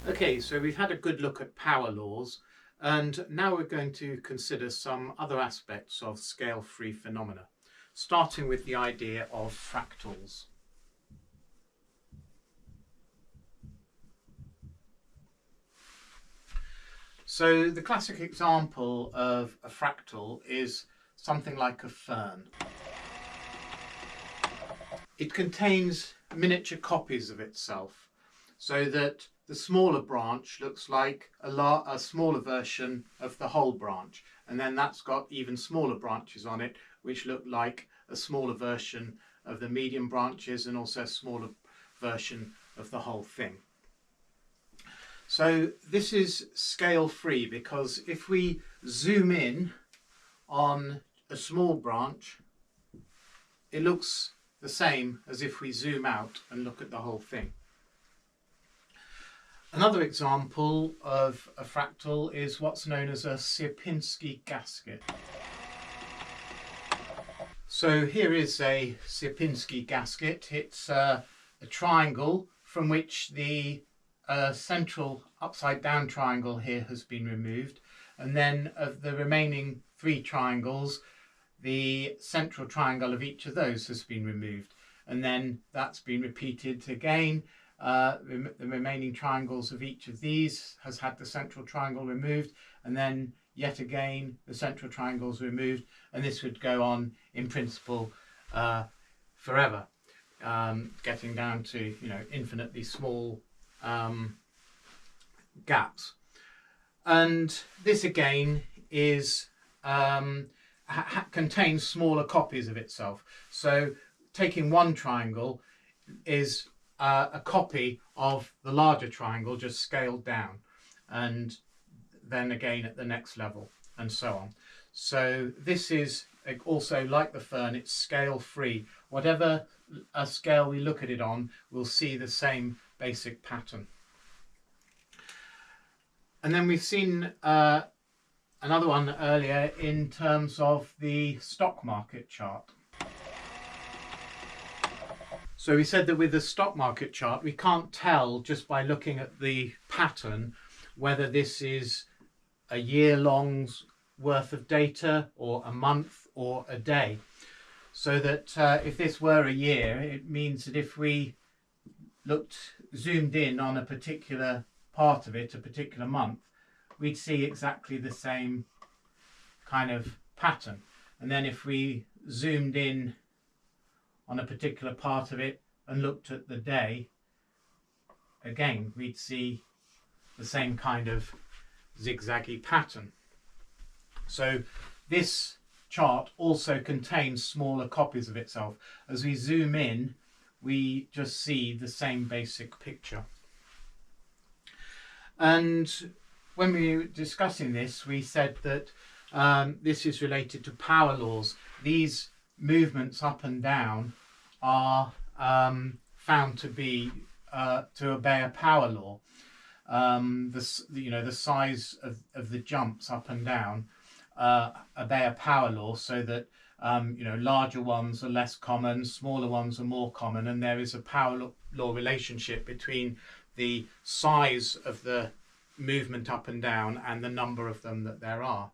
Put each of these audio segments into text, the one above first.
Okay, so we've had a good look at power laws, and now we're going to consider some other aspects of scale-free phenomena, starting with the idea of fractals. So the classic example of a fractal is something like a fern. It contains miniature copies of itself, so that the smaller branch looks like a smaller version of the whole branch, and then that's got even smaller branches on it which look like a smaller version of the medium branches and also a smaller version of the whole thing. So this is scale free because if we zoom in on a small branch, it looks the same as if we zoom out and look at the whole thing. Another example of a fractal is what's known as a Sierpinski gasket. So here is a Sierpinski gasket. It's a triangle from which the central upside down triangle here has been removed, and then of the remaining three triangles, the central triangle of each of those has been removed, and then that's been repeated again. The remaining triangles of each of these has had the central triangle removed, and then yet again the central triangles removed, and this would go on in principle forever, getting down to infinitely small gaps. And this again is contains smaller copies of itself. So taking one triangle is a copy of the larger triangle just scaled down, and then again at the next level, and so on. So this is also like the fern, it's scale free. Whatever scale we look at it on, we'll see the same basic pattern. And then we've seen another one earlier in terms of the stock market chart. So we said that with the stock market chart, we can't tell just by looking at the pattern whether this is a year-long's worth of data or a month or a day. So that if this were a year, it means that if we zoomed in on a particular part of it, a particular month, we'd see exactly the same kind of pattern. And then if we zoomed in on a particular part of it and looked at the day, again we'd see the same kind of zigzaggy pattern. So this chart also contains smaller copies of itself. As we zoom in, we just see the same basic picture. And when we were discussing this, we said that this is related to power laws. These movements up and down are found to be to obey a power law. The size of the jumps up and down obey a power law, so that larger ones are less common, smaller ones are more common, and there is a power law relationship between the size of the movement up and down and the number of them that there are.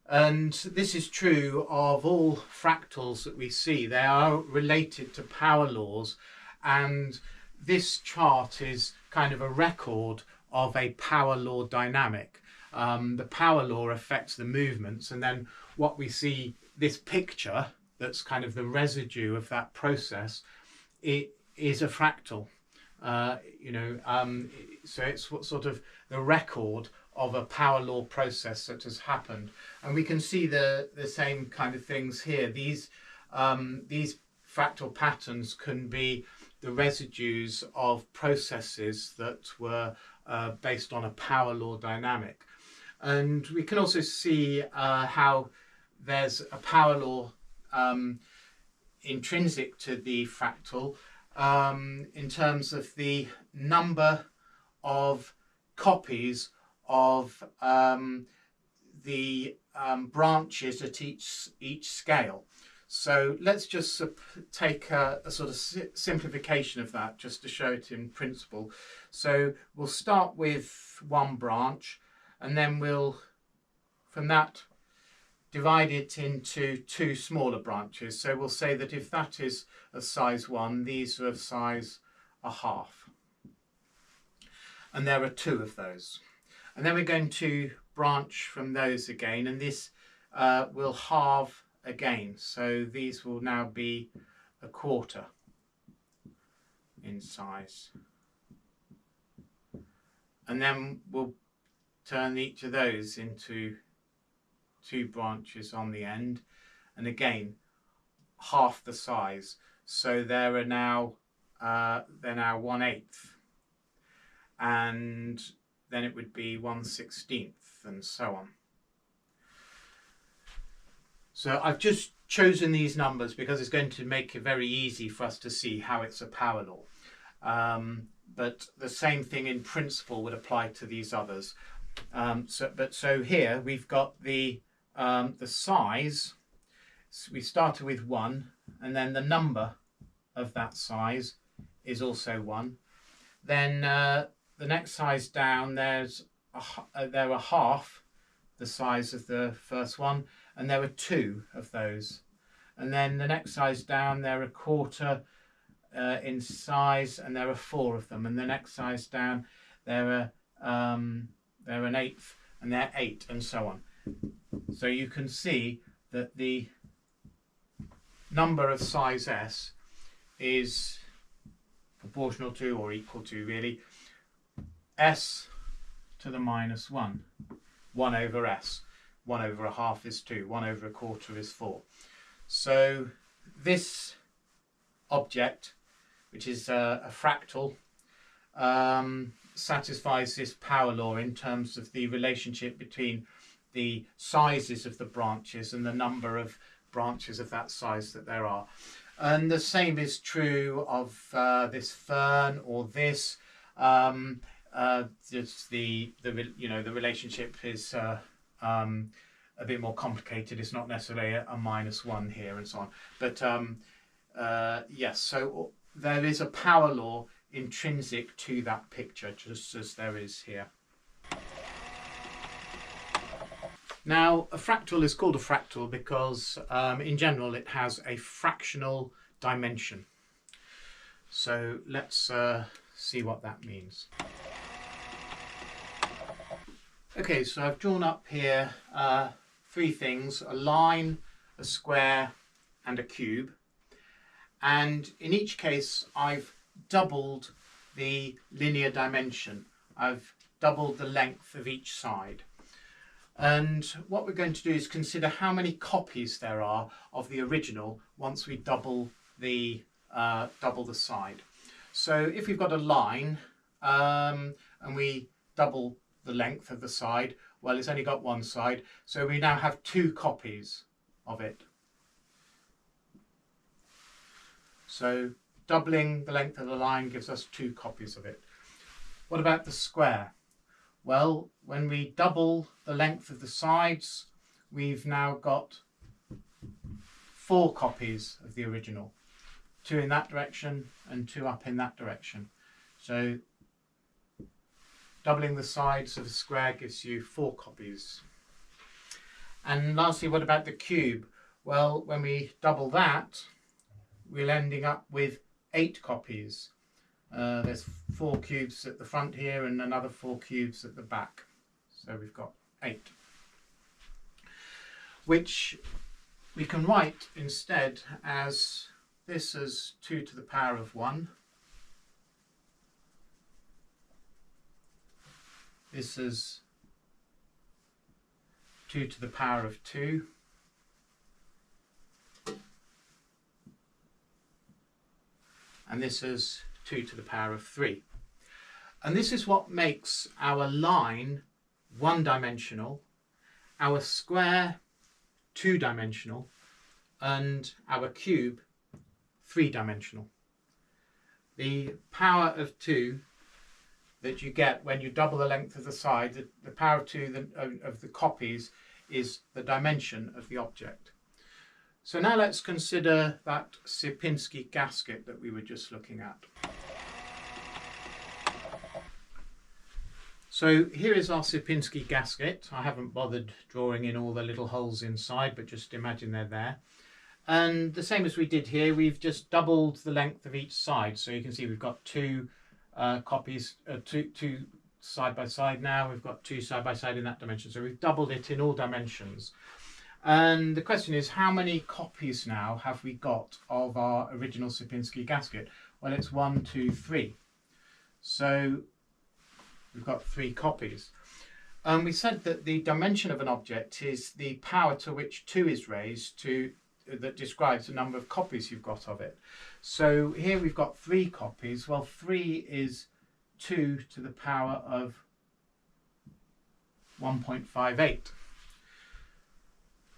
And this is true of all fractals that we see. They are related to power laws, and this chart is kind of a record of a power law dynamic. The power law affects the movements, and then what we see, this picture that's kind of the residue of that process, it is a fractal. So it's sort of the record of a power law process that has happened, and we can see the same kind of things here. These fractal patterns can be the residues of processes that were based on a power law dynamic. And we can also see how there's a power law intrinsic to the fractal in terms of the number of copies of the branches at each scale. So let's just take a sort of simplification of that just to show it in principle. So we'll start with one branch, and then we'll, from that, divide it into two smaller branches. So we'll say that if that is of size 1, these are of size 1/2. And there are 2 of those. And then we're going to branch from those again, and this will halve again. So these will now be 1/4 in size. And then we'll turn each of those into 2 branches on the end, and again half the size. So there are now they're now 1/8, and then it would be 1/16, and so on. So I've just chosen these numbers because it's going to make it very easy for us to see how it's a power law. But the same thing in principle would apply to these others. So here we've got the size. So we started with 1, and then the number of that size is also 1. Then the next size down, there are half the size of the first one, and there are 2 of those. And then the next size down, they're 1/4 in size, and there are 4 of them. And the next size down, they're 1/8, and they're 8, and so on. So you can see that the number of size S is proportional to, or equal to really, S to the minus 1. 1 over S. 1 over 1/2 is 2. 1 over 1/4 is 4. So this object, which is a fractal, satisfies this power law in terms of the relationship between the sizes of the branches and the number of branches of that size that there are. And the same is true of this fern or this. Just the relationship is a bit more complicated. It's not necessarily a -1 here and so on. But yes, so there is a power law intrinsic to that picture, just as there is here. Now, a fractal is called a fractal because in general it has a fractional dimension. So let's see what that means. Okay, so I've drawn up here 3 things: a line, a square, and a cube. And in each case I've doubled the linear dimension. I've doubled the length of each side. And what we're going to do is consider how many copies there are of the original once we double the side. So if we've got a line and we double the length of the side, well, it's only got one side, so we now have 2 copies of it. So doubling the length of the line gives us 2 copies of it. What about the square? Well, when we double the length of the sides, we've now got 4 copies of the original. 2 in that direction and 2 up in that direction. So doubling the sides of a square gives you 4 copies. And lastly, what about the cube? Well, when we double that, we're ending up with 8 copies. There's 4 cubes at the front here and another 4 cubes at the back. So we've got 8. Which we can write instead as this as 2 to the power of 1. This is 2 to the power of 2. And this is 2 to the power of 3. And this is what makes our line 1-dimensional, our square 2-dimensional, and our cube 3-dimensional. The power of 2 that you get when you double the length of the side, the power of 2 of the copies, is the dimension of the object. So now let's consider that Sierpinski gasket that we were just looking at. So here is our Sierpinski gasket. I haven't bothered drawing in all the little holes inside, but just imagine they're there. And the same as we did here, we've just doubled the length of each side. So you can see we've got two copies, two side by side now. We've got two side by side in that dimension. So we've doubled it in all dimensions. And the question is, how many copies now have we got of our original Sierpinski gasket? Well, it's 1, 2, 3. So we've got 3 copies. We said that the dimension of an object is the power to which 2 is raised to that describes the number of copies you've got of it. So here we've got 3 copies. Well, 3 is 2 to the power of 1.58.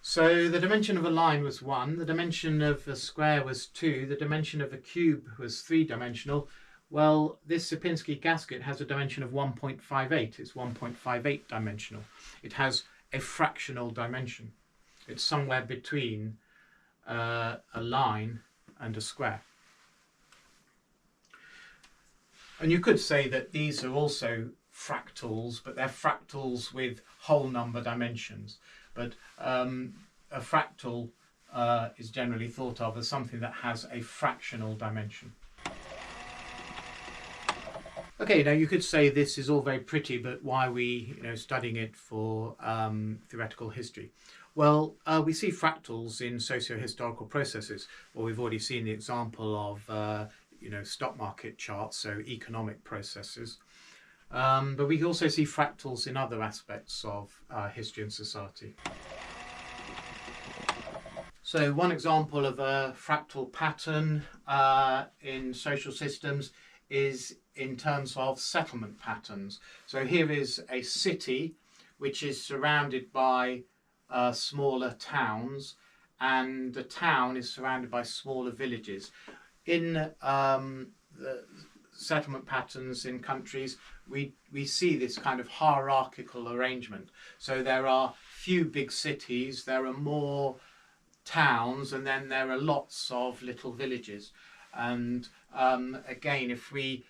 So the dimension of a line was 1, the dimension of a square was 2, the dimension of a cube was 3-dimensional. Well, this Sierpinski gasket has a dimension of 1.58. It's 1.58 dimensional. It has a fractional dimension. It's somewhere between a line and a square. And you could say that these are also fractals, but they're fractals with whole number dimensions. But a fractal is generally thought of as something that has a fractional dimension. Okay, now you could say this is all very pretty, but why are we studying it for theoretical history? Well, we see fractals in socio-historical processes. Well, we've already seen the example of stock market charts, so economic processes. But we can also see fractals in other aspects of history and society. So one example of a fractal pattern in social systems is in terms of settlement patterns. So here is a city which is surrounded by smaller towns, and the town is surrounded by smaller villages. In the settlement patterns in countries, we see this kind of hierarchical arrangement. So there are few big cities, there are more towns, and then there are lots of little villages. And again, if we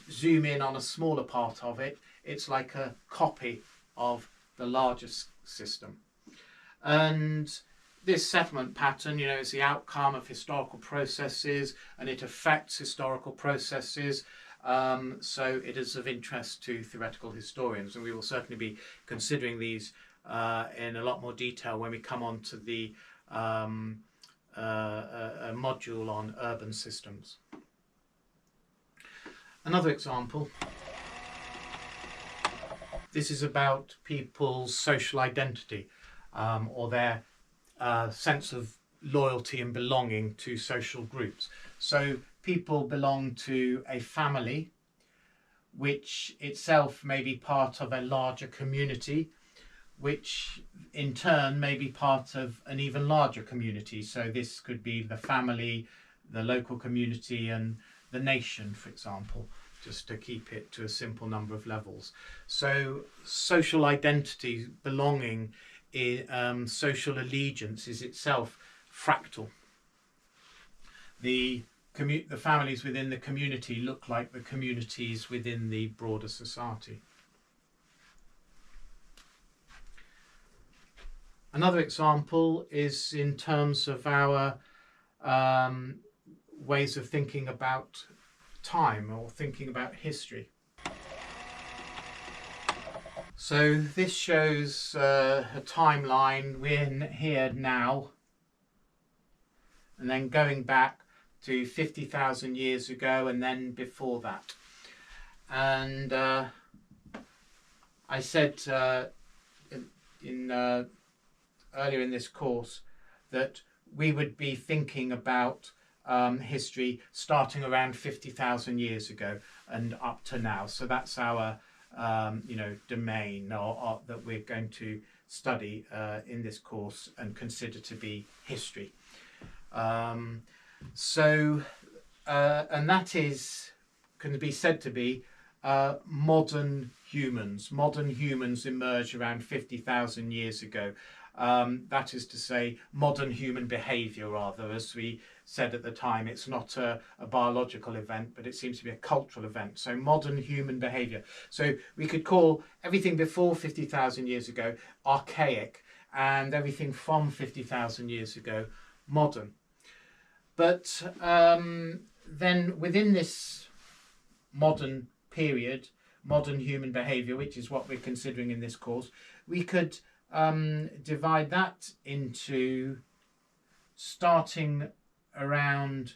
zoom in on a smaller part of it, it's like a copy of the larger system. And this settlement pattern, is the outcome of historical processes, and it affects historical processes. So it is of interest to theoretical historians, and we will certainly be considering these in a lot more detail when we come on to the a module on urban systems. Another example. This is about people's social identity, or their sense of loyalty and belonging to social groups. So people belong to a family, which itself may be part of a larger community, which in turn may be part of an even larger community. So this could be the family, the local community, and the nation, for example, just to keep it to a simple number of levels. So social identity, belonging, social allegiance is itself fractal. The families within the community look like the communities within the broader society. Another example is in terms of our ways of thinking about time or thinking about history. So this shows a timeline. We're here now, and then going back to 50,000 years ago, and then before that. And I said earlier in this course that we would be thinking about history starting around 50,000 years ago and up to now. So that's our domain that we're going to study in this course and consider to be history. And that can be said to be modern humans. Modern humans emerged around 50,000 years ago. That is to say, modern human behaviour, rather. As we said at the time, it's not a biological event, but it seems to be a cultural event. So modern human behaviour. So we could call everything before 50,000 years ago archaic, and everything from 50,000 years ago modern. But then within this modern period, modern human behaviour, which is what we're considering in this course, we could divide that into starting around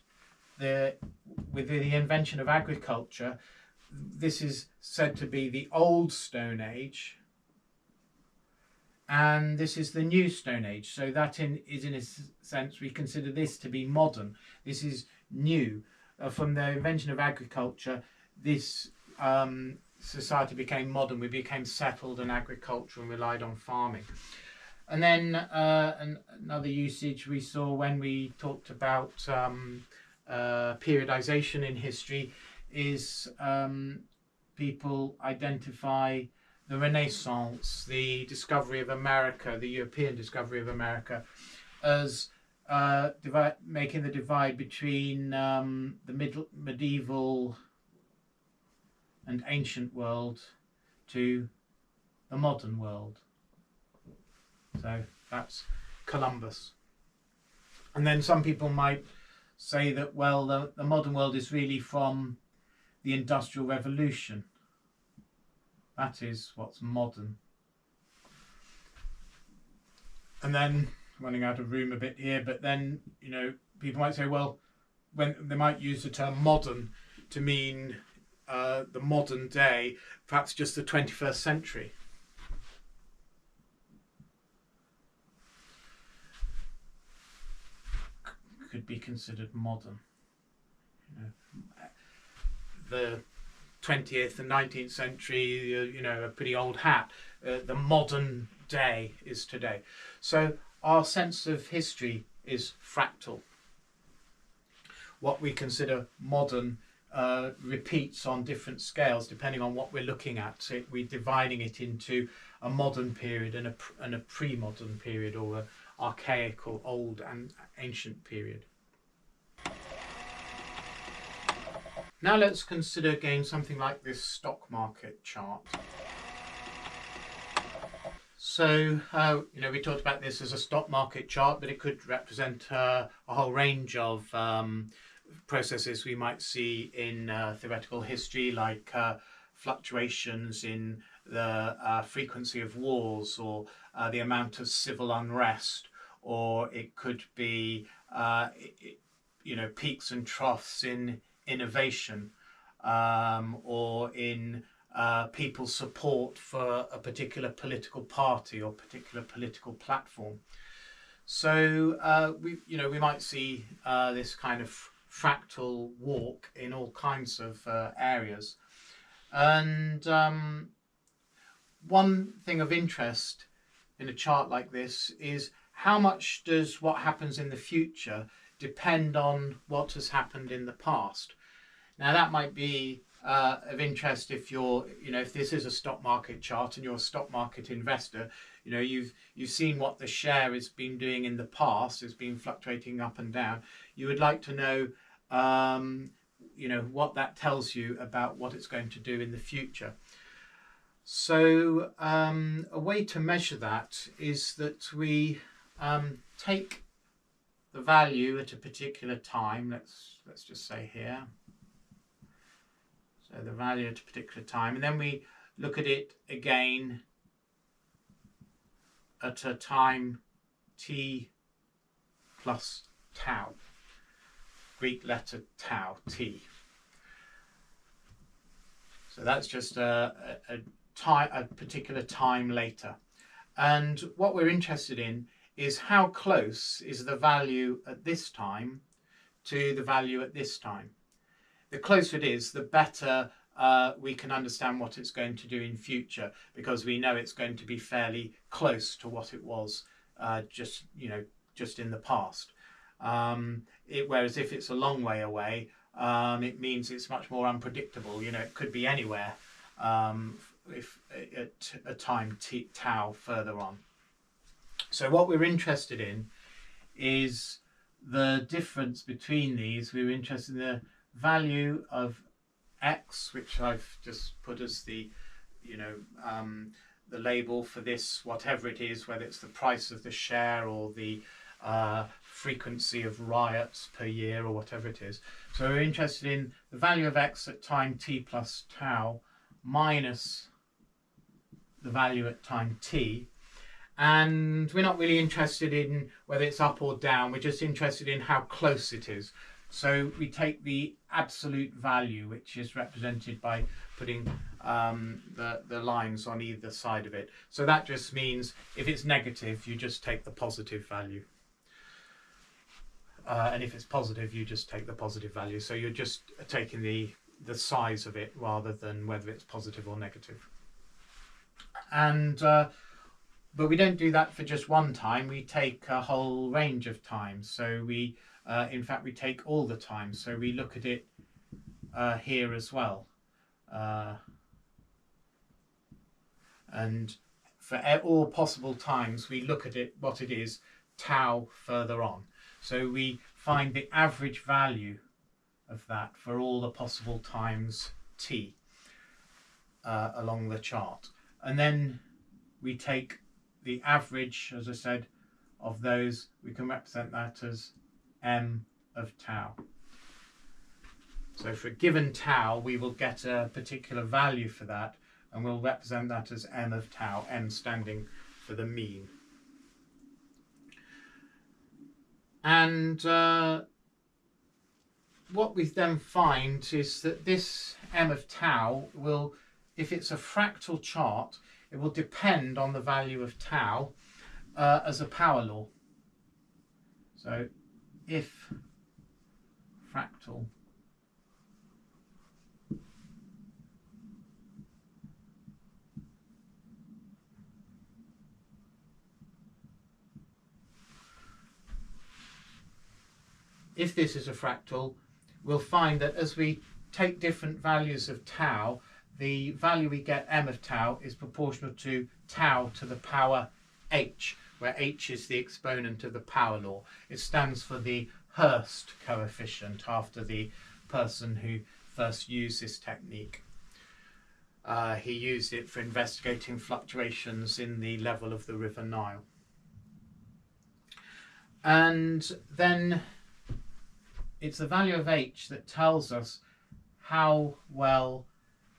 with the invention of agriculture. This is said to be the Old Stone Age, and this is the New Stone Age. So that is in a sense, we consider this to be modern. This is new. From the invention of agriculture, this society became modern. We became settled and agricultural and relied on farming. And then another usage we saw when we talked about periodization in history is people identify the Renaissance, the discovery of America, the European discovery of America, as making the divide between the medieval and ancient world to the modern world. So that's Columbus. And then some people might say that, well, the modern world is really from the Industrial Revolution. That is what's modern. And then, running out of room a bit here, but then, you know, people might say, well, when they might use the term modern to mean the modern day, perhaps just the 21st century. Could be considered modern. You know, the 20th and 19th century, you know, a pretty old hat. The modern day is today. So our sense of history is fractal. What we consider modern repeats on different scales depending on what we're looking at. So we're dividing it into a modern period and a pre-modern period, or an archaic or old and ancient period. Now let's consider again something like this stock market chart. So, you know, we talked about this as a stock market chart, but it could represent a whole range of processes we might see in theoretical history, like fluctuations in the frequency of wars, or the amount of civil unrest, or it could be, you know, peaks and troughs in innovation, or in people's support for a particular political party or particular political platform. So we might see this kind of fractal walk in all kinds of areas. And one thing of interest in a chart like this is how much does what happens in the future depend on what has happened in the past. Now that might be of interest if you're, you know, if this is a stock market chart and you're a stock market investor, you know, you've seen what the share has been doing in the past. It's been fluctuating up and down. You would like to know, you know, what that tells you about what it's going to do in the future. So a way to measure that is that we take the value at a particular time. Let's just say here. So the value at a particular time, and then we look at it again at a time t plus tau, Greek letter tau, t. So that's just a particular time later. And what we're interested in is how close is the value at this time to the value at this time. The closer it is, the better we can understand what it's going to do in future, because we know it's going to be fairly close to what it was just in the past. Whereas if it's a long way away, it means it's much more unpredictable. You know, it could be anywhere if at a time tau further on. So what we're interested in is the difference between these. We're interested in the value of x, which I've just put as the, the label for this, whatever it is, whether it's the price of the share or the frequency of riots per year or whatever it is. So we're interested in the value of x at time t plus tau minus the value at time t. And we're not really interested in whether it's up or down, we're just interested in how close it is. So we take the absolute value, which is represented by putting the lines on either side of it. So that just means if it's negative, you just take the positive value. And if it's positive, you just take the positive value. So you're just taking the size of it rather than whether it's positive or negative. And but we don't do that for just one time. We take a whole range of times. So we, in fact, we take all the times. So we look at it here as well. And for all possible times, we look at it, what it is, tau further on. So we find the average value of that for all the possible times t along the chart. And then we take the average, as I said, of those. We can represent that as m of tau. So for a given tau, we will get a particular value for that, and we'll represent that as m of tau, m standing for the mean. And what we then find is that this m of tau will, if it's a fractal chart, it will depend on the value of tau as a power law. So if fractal if this is a fractal, we'll find that as we take different values of tau, the value we get, m of tau, is proportional to tau to the power h, where h is the exponent of the power law. It stands for the Hurst coefficient, after the person who first used this technique. He used it for investigating fluctuations in the level of the River Nile. And then it's the value of h that tells us how well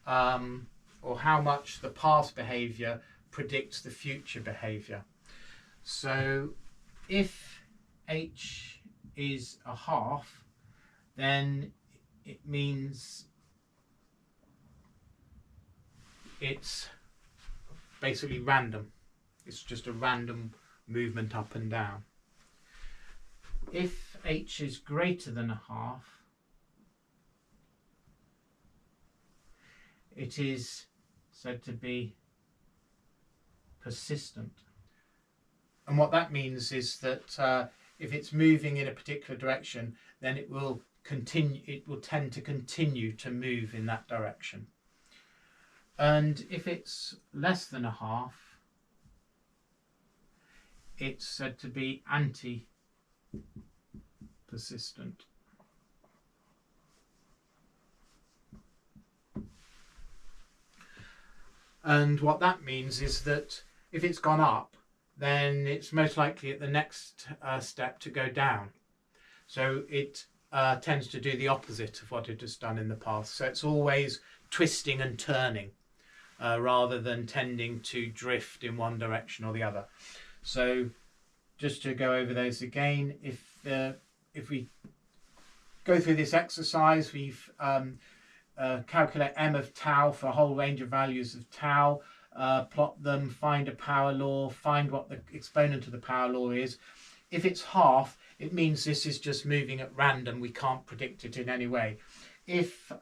or how much the past behaviour predicts the future behaviour. So if h is a half, then it means it's basically random. It's just a random movement up and down. If h is greater than a half, it is said to be persistent. And what that means is that if it's moving in a particular direction, then it will tend to continue to move in that direction. And if it's less than a half, it's said to be anti-persistent. And what that means is that if it's gone up, then it's most likely at the next step to go down. So it tends to do the opposite of what it has done in the past. So it's always twisting and turning rather than tending to drift in one direction or the other. So just to go over those again, if we go through this exercise, we've calculate m of tau for a whole range of values of tau, plot them, find a power law, find what the exponent of the power law is. If it's half, it means this is just moving at random. We can't predict it in any way. If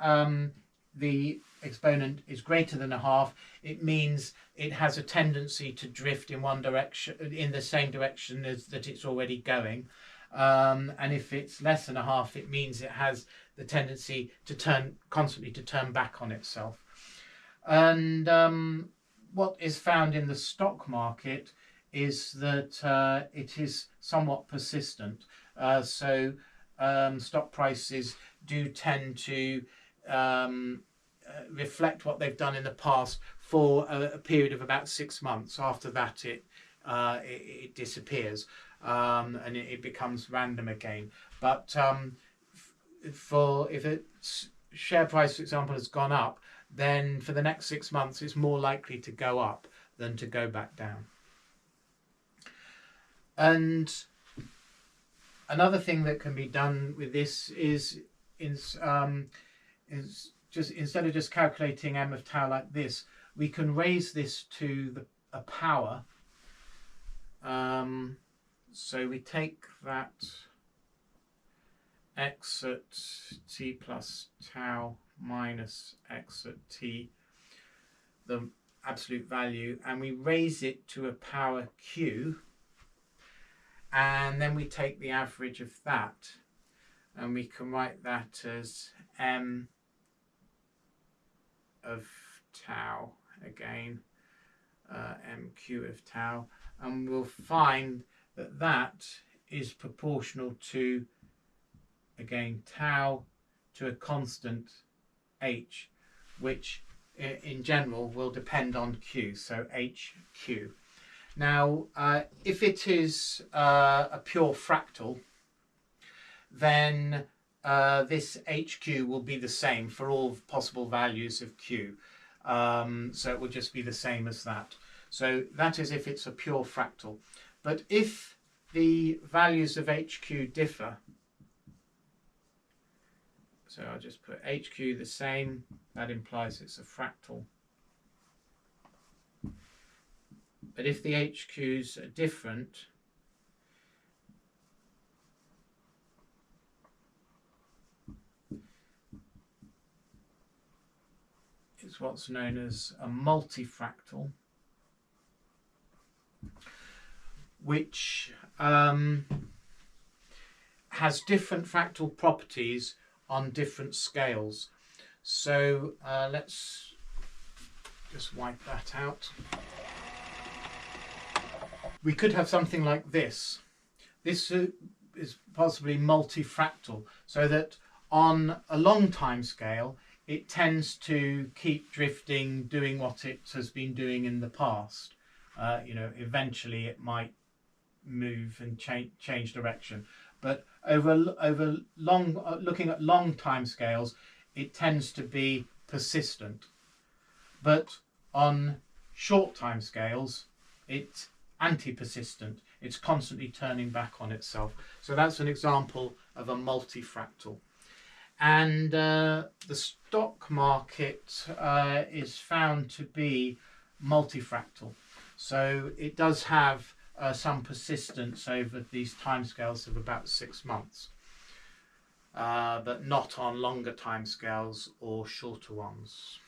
the exponent is greater than a half, it means it has a tendency to drift in one direction, in the same direction as that it's already going. And if it's less than a half, it means it has the tendency to constantly turn back on itself. And what is found in the stock market is that it is somewhat persistent. So stock prices do tend to reflect what they've done in the past for a period of about 6 months. After that, it disappears, and it becomes random again. But if a share price, for example, has gone up, then for the next 6 months it's more likely to go up than to go back down. And another thing that can be done with this is just, instead of just calculating m of tau like this, we can raise this to a power. So we take that x at t plus tau minus x at t, the absolute value, and we raise it to a power q, and then we take the average of that, and we can write that as m of tau again, mq of tau, and we'll find that that is proportional to, again, tau to a constant h, which in general will depend on q, so hq. Now, if it is a pure fractal, then this hq will be the same for all possible values of q. So it will just be the same as that. So that is if it's a pure fractal. But if the values of hq differ, so I'll just put hq the same, that implies it's a fractal. But if the hq's are different, it's what's known as a multi-fractal, which has different fractal properties on different scales. So let's just wipe that out. We could have something like this. This is possibly multi-fractal, so that on a long time scale it tends to keep drifting, doing what it has been doing in the past. Eventually it might move and change direction, but over long, looking at long time scales, it tends to be persistent. But on short time scales, it's anti-persistent. It's constantly turning back on itself. So that's an example of a multi-fractal. And the stock market is found to be multi-fractal. So it does have some persistence over these timescales of about 6 months, but not on longer timescales or shorter ones.